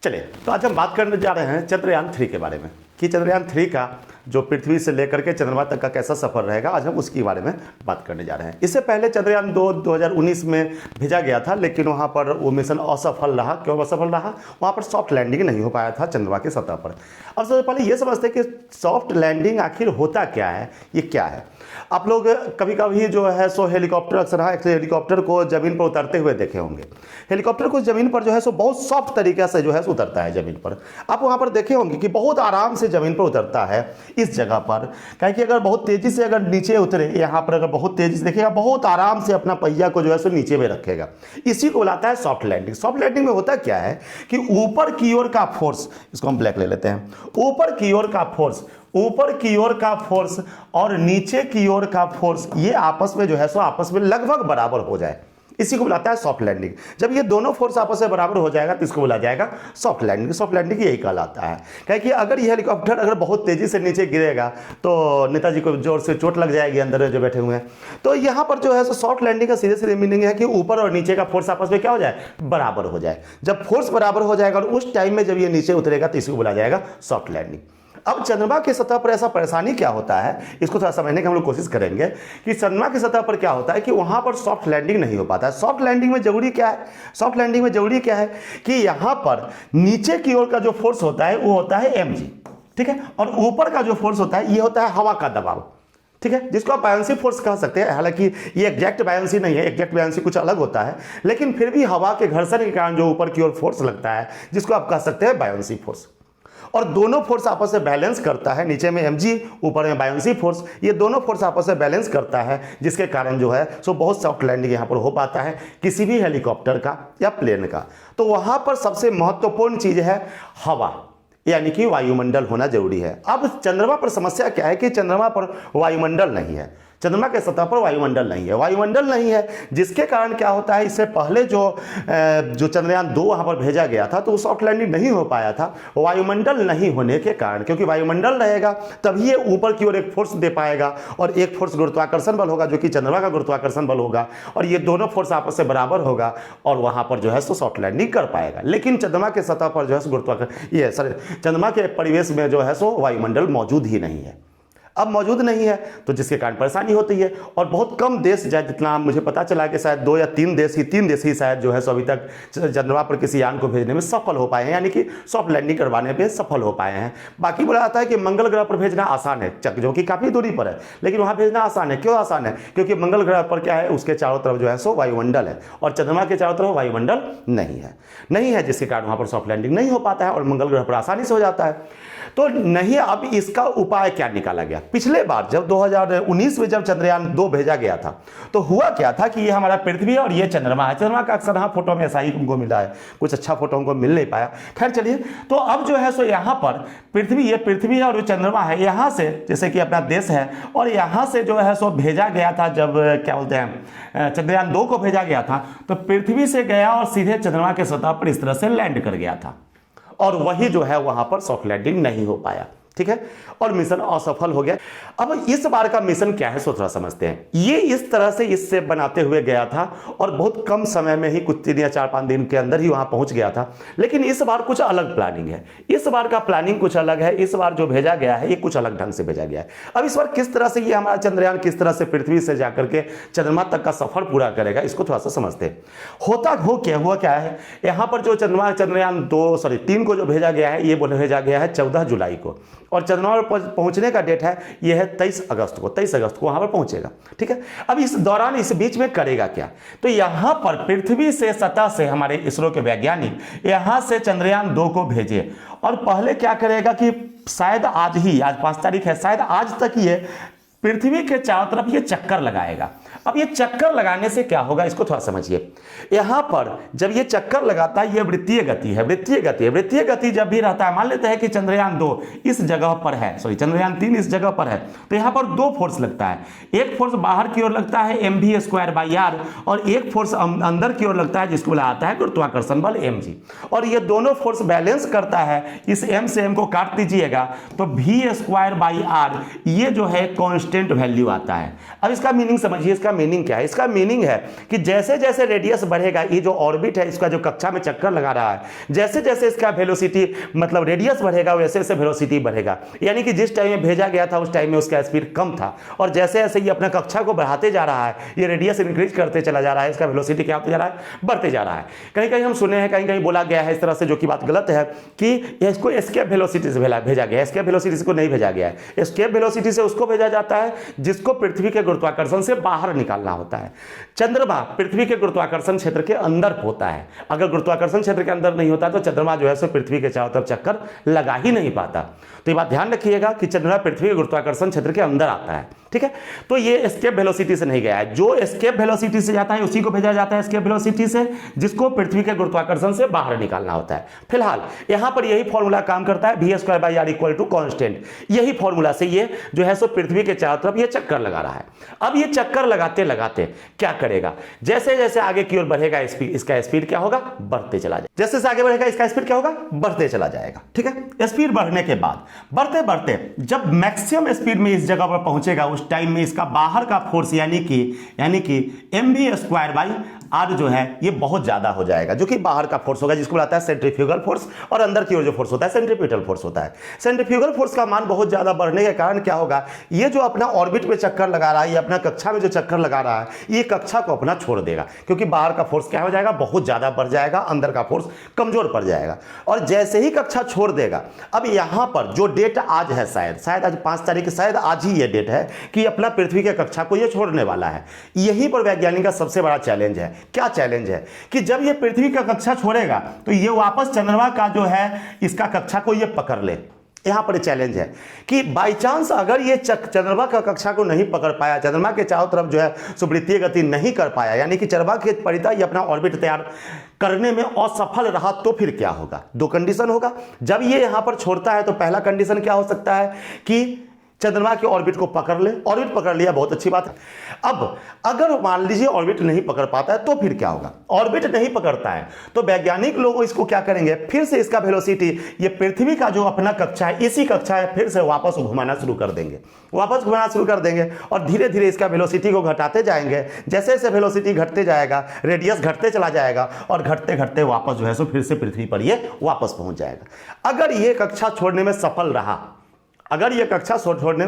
चलिए, तो आज हम बात करने जा रहे हैं चंद्रयान 3 के बारे में कि चंद्रयान 3 का जो पृथ्वी से लेकर के चंद्रमा तक का कैसा सफर रहेगा, आज हम उसके बारे में बात करने जा रहे हैं। इससे पहले चंद्रयान 2 2019 में भेजा गया था, लेकिन वहाँ पर वो मिशन असफल रहा। क्यों असफल रहा? वहाँ पर सॉफ्ट लैंडिंग नहीं हो पाया था चंद्रमा की सतह पर। अब सबसे पहले ये समझते हैं कि सॉफ्ट लैंडिंग आखिर होता क्या है, ये क्या है। आप लोग कभी कभी जो है सो हेलीकॉप्टर, अक्सर हेलीकॉप्टर को ज़मीन पर उतरते हुए देखे होंगे। हेलीकॉप्टर को ज़मीन पर जो है सो बहुत सॉफ्ट तरीके से जो है उतरता है ज़मीन पर। आप वहाँ पर देखे होंगे कि बहुत आराम से ज़मीन पर उतरता है इस जगह पर। क्या कि अगर बहुत तेज़ी से अगर नीचे उतरे, यहाँ पर अगर बहुत तेज़ी से देखेगा, बहुत आराम से अपना पहिया को जो है सो नीचे में रखेगा। इसी को बुलाता है सॉफ्ट लैंडिंग। सॉफ्ट लैंडिंग में होता क्या है कि ऊपर की ओर का फोर्स, इसको हम ब्लैक ले लेते हैं, ऊपर की ओर का फोर्स और नीचे की ओर का फोर्स, ये आपस में जो है सो आपस में लगभग बराबर हो जाए, इसी को बुलाता है सॉफ्ट लैंडिंग। जब ये दोनों फोर्स आपस में बराबर हो जाएगा तो इसको बोला जाएगा सॉफ्ट लैंडिंग। सॉफ्ट लैंडिंग यही कहलाता है। क्या कि अगर ये हेलीकॉप्टर अगर बहुत तेजी से नीचे गिरेगा तो नेताजी को जोर से चोट लग जाएगी अंदर जो बैठे हुए हैं। तो यहाँ पर जो है सो सॉफ्ट लैंडिंग का सीधे सीधे मीनिंग है कि ऊपर और नीचे का फोर्स आपस में क्या हो जाए, बराबर हो जाए। जब फोर्स बराबर हो जाएगा और उस टाइम में जब ये नीचे उतरेगा तो इसको बोला जाएगा सॉफ्ट लैंडिंग। अब चंद्रमा की सतह पर ऐसा परेशानी क्या होता है, इसको थोड़ा समझने की हम लोग कोशिश करेंगे कि चंद्रमा की सतह पर क्या होता है कि वहां पर सॉफ्ट लैंडिंग नहीं हो पाता है। सॉफ्ट लैंडिंग में जरूरी क्या है, सॉफ्ट लैंडिंग में जरूरी क्या है कि यहां पर नीचे की ओर का जो फोर्स होता है वो होता है mg, ठीक है, और ऊपर का जो फोर्स होता है ये होता है हवा का दबाव, ठीक है, जिसको आप बायंसी फोर्स कह सकते हैं। हालांकि ये एग्जैक्ट बायंसी नहीं है, एग्जैक्ट बायंसी कुछ अलग होता है, लेकिन फिर भी हवा के घर्षण के कारण जो ऊपर की ओर फोर्स लगता है, जिसको आप कह सकते हैं बायंसी फोर्स। और दोनों फोर्स आपस में बैलेंस करता है, नीचे में mg ऊपर में बायंसी फोर्स, ये दोनों फोर्स आपस में बैलेंस करता है, जिसके कारण जो है सो बहुत सॉफ्ट लैंडिंग यहाँ पर हो पाता है किसी भी हेलीकॉप्टर का या प्लेन का। तो वहाँ पर सबसे महत्वपूर्ण चीज़ है हवा, यानी कि वायुमंडल होना जरूरी है। अब चंद्रमा पर समस्या क्या है कि चंद्रमा पर वायुमंडल नहीं है, चंद्रमा के सतह पर वायुमंडल नहीं है। वायुमंडल नहीं है जिसके कारण क्या होता है, इससे पहले जो चंद्रयान 2 वहाँ पर भेजा गया था तो वो सॉफ्ट लैंडिंग नहीं हो पाया था वायुमंडल नहीं होने के कारण। क्योंकि वायुमंडल रहेगा तभी ये ऊपर की ओर एक फोर्स दे पाएगा, और एक फोर्स गुरुत्वाकर्षण बल होगा जो कि चंद्रमा का गुरुत्वाकर्षण बल होगा, और ये दोनों फोर्स आपस से बराबर होगा और वहाँ पर जो है सो सॉफ्ट लैंडिंग कर पाएगा। लेकिन चंद्रमा के सतह पर जो है चंद्रमा के परिवेश में जो है सो वायुमंडल मौजूद ही नहीं है। अब मौजूद नहीं है तो जिसके कारण परेशानी होती है, और बहुत कम देश, जितना मुझे पता चला कि शायद 2 या 3 देश ही शायद जो है सो अभी तक चंद्रमा पर किसी यान को भेजने में सफल हो पाए हैं, यानी कि सॉफ्ट लैंडिंग करवाने पे सफल हो पाए हैं। बाकी बोला जाता है कि मंगल ग्रह पर भेजना आसान है, जो कि काफ़ी दूरी पर है, लेकिन वहाँ भेजना आसान है। क्यों आसान है? क्योंकि मंगल ग्रह पर क्या है, उसके चारों तरफ जो है सो वायुमंडल है, और चंद्रमा के चारों तरफ वायुमंडल नहीं है, जिसके कारण वहाँ पर सॉफ्ट लैंडिंग नहीं हो पाता है और मंगल ग्रह पर आसानी से हो जाता है। तो नहीं, अब इसका उपाय क्या निकाला गया? पिछले बार जब 2019 में जब चंद्रयान 2 भेजा गया था तो हुआ क्या था कि ये हमारा पृथ्वी है और ये चंद्रमा है। चंद्रमा का अक्सर हाँ फोटो में ऐसा ही हमको मिला है, कुछ अच्छा फोटो हमको मिल नहीं पाया। खैर चलिए, तो अब जो है सो यहाँ पर ये पृथ्वी है और जो चंद्रमा है, यहाँ से जैसे कि अपना देश है, और यहाँ से जो है सो भेजा गया था, जब क्या बोलते हैं चंद्रयान 2 को भेजा गया था तो पृथ्वी से गया और सीधे चंद्रमा के सतह पर इस तरह से लैंड कर गया था, और वही जो है वहां पर सॉफ्ट लैंडिंग नहीं हो पाया, ठीक है, और मिशन असफल हो गया। अब इस बार का मिशन क्या है सो थोड़ा समझते हैं। ये इस तरह से इससे बनाते हुए गया था और बहुत कम समय में ही, कुछ 3 या 4-5 दिन के अंदर ही वहां पहुंच गया था। लेकिन इस बार कुछ अलग प्लानिंग है, इस बार का प्लानिंग कुछ अलग है। इस बार जो भेजा गया है ये कुछ अलग ढंग से भेजा गया है। अब इस बार किस तरह से ये हमारा चंद्रयान किस तरह से पृथ्वी से जाकर के चंद्रमा तक का सफर पूरा करेगा, इसको थोड़ा सा समझते हैं। हुआ क्या है, यहाँ पर जो चंद्रयान 3 को जो भेजा गया है, ये भेजा गया है 14 जुलाई को, और चंद्रमा पर पहुंचने का डेट है ये है 23 अगस्त को वहां पर पहुंचेगा, ठीक है। अब इस दौरान इस बीच में करेगा क्या, तो यहां पर पृथ्वी से सतह से हमारे इसरो के वैज्ञानिक यहां से चंद्रयान 2 को भेजे, और पहले क्या करेगा कि शायद आज 5 तारीख है, शायद आज तक ये पृथ्वी के चारों तरफ ये चक्कर लगाएगा। अब ये चक्कर लगाने से क्या होगा, इसको थोड़ा समझिए। यहां पर जब ये चक्कर लगाता है, ये वृत्तीय गति जब भी रहता है, मान लेते हैं कि चंद्रयान 2 इस जगह पर है, चंद्रयान 3 इस जगह पर है, तो यहां पर 2 फोर्स लगता है। एक फोर्स बाहर की ओर लगता है mv²/r, और एक फोर्स अंदर की ओर लगता है जिसको बोला जाता है गुरुत्वाकर्षण बल mg, और ये दोनों फोर्स बैलेंस करता है। इस m से m को काट दीजिएगा तो v² r ये जो है कांस्टेंट वैल्यू आता है। अब इसका मीनिंग समझिए, इसका मीनिंग क्या है? इसका मीनिंग है कि जैसे जैसे रेडियस बढ़ेगा, ये जो ऑर्बिट है इसका जो कक्षा में चक्कर लगा रहा है, जैसे जैसे इसका वेलोसिटी मतलब रेडियस बढ़ेगा वैसे वैसे वेलोसिटी बढ़ेगा। यानी कि जिस टाइम में भेजा गया था उस टाइम में उसका स्पीड कम था, और जैसे जैसे ये अपना कक्षा को बढ़ाते जा रहा है, ये रेडियस इंक्रीज करते चला जा रहा है, इसका वेलोसिटी क्या होता जा रहा है? बढ़ते जा रहा है। कहीं कहीं हम सुने हैं, कहीं कहीं बोला गया है इस तरह से, जो कि बात गलत है, कि इसको एस्केप वेलोसिटी से भेजा गया है। एस्केप वेलोसिटी से को नहीं भेजा गया है। एस्केप वेलोसिटी से उसको भेजा जाता है जिसको पृथ्वी के गुरुत्वाकर्षण से बाहर निकालना होता है। चंद्रमा पृथ्वी के गुरुत्वाकर्षण क्षेत्र के अंदर होता है। अगर गुरुत्वाकर्षण क्षेत्र के अंदर नहीं होता तो चंद्रमा जो है सो पृथ्वी के चारों तरफ चक्कर लगा ही नहीं पाता। तो ये बात ध्यान रखिएगा कि चंद्रमा पृथ्वी के गुरुत्वाकर्षण क्षेत्र के अंदर आता है, ठीक है। तो ये एस्केप वेलोसिटी से नहीं गया है। जो एस्केप वेलोसिटी से जाता है उसी को भेजा जाता है एस्केप वेलोसिटी से, जिसको पृथ्वी के गुरुत्वाकर्षण से बाहर निकालना होता है। फिलहाल यहां पर यही फॉर्मूला काम करता है, v² r equal to constant. यही फॉर्मूला से ये जो है सो पृथ्वी के चारों तरफ ये चक्कर लगा रहा है। अब ये चक्कर लगाते लगाते क्या करेगा? जैसे जैसे आगे की ओर बढ़ेगा इसका स्पीड क्या होगा? बढ़ते चला जाएगा। जैसे जैसे आगे बढ़ेगा इसका स्पीड क्या होगा? बढ़ते चला जाएगा, ठीक है। स्पीड बढ़ने के बाद बढ़ते बढ़ते जब मैक्सिमम स्पीड में इस जगह पर पहुंचेगा उस टाइम में इसका बाहर का फोर्स यानी कि mv²/r जो है ये बहुत ज्यादा हो जाएगा, जो कि बाहर का फोर्स होगा, जिसको बुलाता है सेंट्रीफ्यूगल फोर्स, और अंदर की ओर जो फोर्स होता है सेंट्रीपिटल फोर्स होता है। सेंट्रीफ्यूगल फोर्स का मान बहुत ज्यादा बढ़ने के कारण क्या होगा? ये जो अपना ऑर्बिट में चक्कर लगा रहा है, ये अपना कक्षा में जो चक्कर लगा रहा है, ये कक्षा को अपना छोड़ देगा, क्योंकि बाहर का फोर्स क्या हो जाएगा? बहुत ज्यादा बढ़ जाएगा, अंदर का फोर्स कमजोर पड़ जाएगा। और जैसे ही कक्षा छोड़ देगा, अब यहां पर जो डेट आज है, शायद आज 5 तारीख, शायद आज ही ये डेट है कि अपना पृथ्वी के कक्षा को ये छोड़ने वाला है। यहीं पर वैज्ञानिक का सबसे बड़ा चैलेंज है। क्या चैलेंज है? कि जब ये पृथ्वी का कक्षा छोड़ेगा तो ये वापस चंद्रमा का जो है इसका कक्षा को ये पकड़ ले। यहां पर चैलेंज है कि बाई चांस अगर ये चंद्रमा का कक्षा को नहीं पकड़ पाया, चंद्रमा के चारों तरफ जो है सुवृत्तीय गति नहीं कर पाया, यानी कि चंद्रमा के परितः ये अपना ऑर्बिट तैयार करने में असफल रहा, तो फिर क्या होगा? 2 कंडीशन होगा। जब ये यहां पर छोड़ता है तो पहला कंडीशन क्या हो सकता है कि चंद्रमा के ऑर्बिट को पकड़ ले। ऑर्बिट पकड़ लिया, बहुत अच्छी बात है। अब अगर मान लीजिए ऑर्बिट नहीं पकड़ पाता है तो फिर क्या होगा? ऑर्बिट नहीं पकड़ता है तो वैज्ञानिक लोग इसको क्या करेंगे? फिर से इसका वेलोसिटी, ये पृथ्वी का जो अपना कक्षा है, इसी कक्षा है, फिर से वापस घुमाना शुरू कर देंगे, और धीरे धीरे इसका वेलोसिटी को घटाते जाएंगे। जैसे जैसे वेलोसिटी घटते जाएगा, रेडियस घटते चला जाएगा, और घटते घटते वापस जो है सो फिर से पृथ्वी पर ये वापस पहुंच जाएगा। अगर ये कक्षा छोड़ने में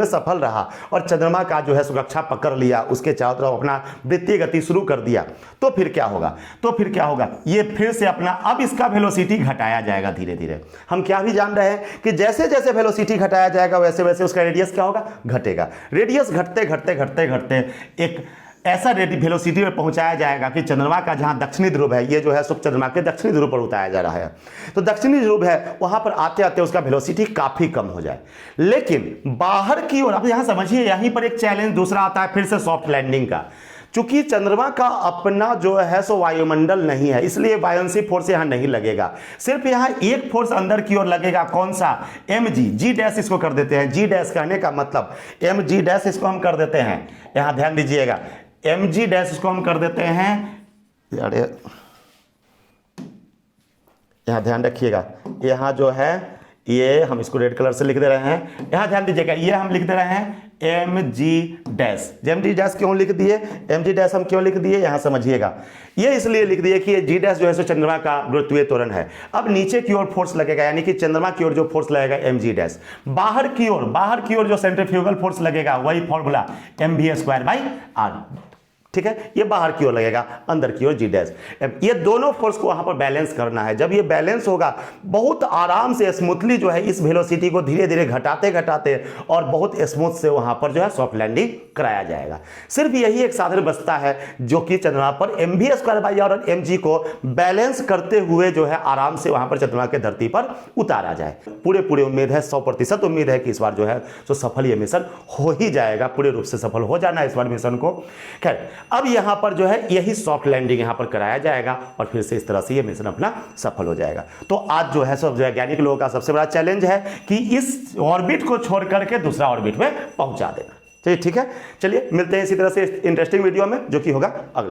सफल रहा, और चंद्रमा का जो है कक्षा पकड़ लिया, उसके चारों तरफ अपना वृत्तीय गति शुरू कर दिया, तो फिर क्या होगा? ये फिर से अपना, अब इसका वेलोसिटी घटाया जाएगा धीरे धीरे। हम क्या भी जान रहे हैं कि जैसे जैसे वेलोसिटी घटाया जाएगा वैसे वैसे उसका रेडियस क्या होगा? घटेगा। रेडियस घटते घटते एक ऐसा वेलोसिटी में पहुंचाया जाएगा कि चंद्रमा का जहां दक्षिणी ध्रुव है, ये जो है सब चंद्रमा के दक्षिणी ध्रुव पर उतारा जा रहा है, तो दक्षिणी ध्रुव है वहां पर आते आते उसका वेलोसिटी काफी कम हो जाए। लेकिन बाहर की ओर, अब यहां समझिए, यहीं पर एक चैलेंज दूसरा आता है फिर से सॉफ्ट लैंडिंग का। चूंकि चंद्रमा का अपना जो है सो वायुमंडल नहीं है, इसलिए बायोंसी फोर्स यहां नहीं लगेगा। सिर्फ यहां एक फोर्स अंदर की ओर लगेगा। कौन सा? जी डैश इसको कर देते हैं। जी डैश कहने का मतलब जी डैश इसको हम कर देते हैं, यहां ध्यान दीजिएगा, जी डैश इसको हम कर देते हैं, अरे यहां ध्यान रखिएगा, यहां जो है ये हम इसको रेड कलर से लिख दे रहे हैं। यहां ध्यान दीजिएगा, ये हम लिख दे रहे हैं जी डैश क्यों लिख दिए? जी डैश हम क्यों लिख दिए यहां समझिएगा। ये इसलिए लिख दिए कि जी डैश जो है सो चंद्रमा का गुरुत्वीय त्वरण है। अब नीचे की ओर फोर्स लगेगा, यानी कि चंद्रमा की ओर जो फोर्स लगेगा जी डैश, बाहर की ओर जो सेंट्रीफ्यूगल फोर्स लगेगा वही फॉर्मूला mv²/r, ठीक है। ये बाहर की ओर लगेगा, अंदर की ओर जी डैश। ये दोनों फोर्स को वहां पर बैलेंस करना है। जब ये बैलेंस होगा, बहुत आराम से स्मूथली जो है इस वेलोसिटी को धीरे धीरे घटाते घटाते और बहुत स्मूथ से वहां पर जो है सॉफ्ट लैंडिंग कराया जाएगा। सिर्फ यही एक साधन बचता है जो कि चंद्रमा पर mv²/r और mg को बैलेंस करते हुए जो है आराम से वहां पर चंद्रमा के धरती पर उतारा जाए। पूरे उम्मीद है, 100% उम्मीद है कि इस बार जो है तो सफल ये मिशन हो ही जाएगा, पूरे रूप से सफल हो जाना है इस बार मिशन को। खैर, अब यहां पर जो है यही सॉफ्ट लैंडिंग यहां पर कराया जाएगा और फिर से इस तरह से ये मिशन अपना सफल हो जाएगा। तो आज जो है सब वैज्ञानिक लोगों का सबसे बड़ा चैलेंज है कि इस ऑर्बिट को छोड़ करके दूसरा ऑर्बिट में पहुंचा देना। चलिए ठीक है, चलिए मिलते हैं इसी तरह से इंटरेस्टिंग वीडियो में, जो कि होगा अगला।